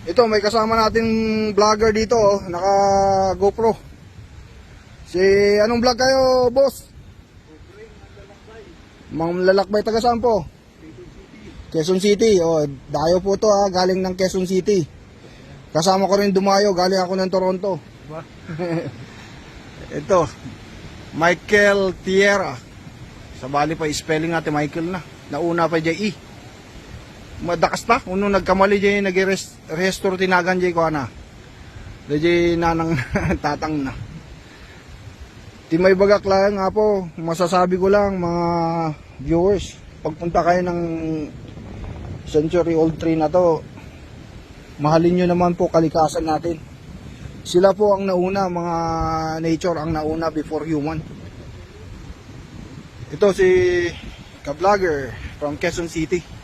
Ito, may kasama natin vlogger dito, oh, naka GoPro. Si, anong vlog kayo, boss? Mga lalakbay, taga saan po? Quezon City. Oh, dayo po to ha, galing ng Quezon City. Kasama ko rin dumayo, galing ako ng Toronto. Ito, Michael Tierra. Sa bali pa, spelling natin Michael na. Nauna pa dyan madakas na, uno nagkamali dyan, nag-restore tinagan dyan ko na. Dyan nanang tatang na. Di may bagak lang nga po, masasabi ko lang mga viewers, pagpunta kayo ng century old tree na to, mahalin nyo naman po kalikasan natin. Sila po ang nauna, mga nature ang nauna before human. Ito si ka-vlogger from Quezon City.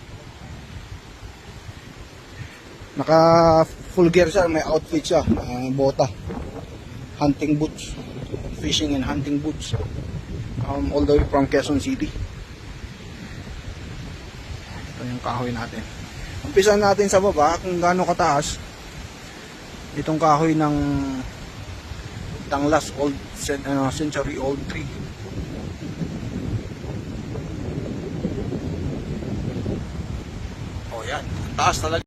Naka full gear siya, may outfit siya, bota, hunting boots, fishing and hunting boots, all the way from Quezon City. Ito yung kahoy natin. Umpisan natin sa baba kung gaano kataas itong kahoy ng Tanglas old century old tree. Oh yan, taas talaga.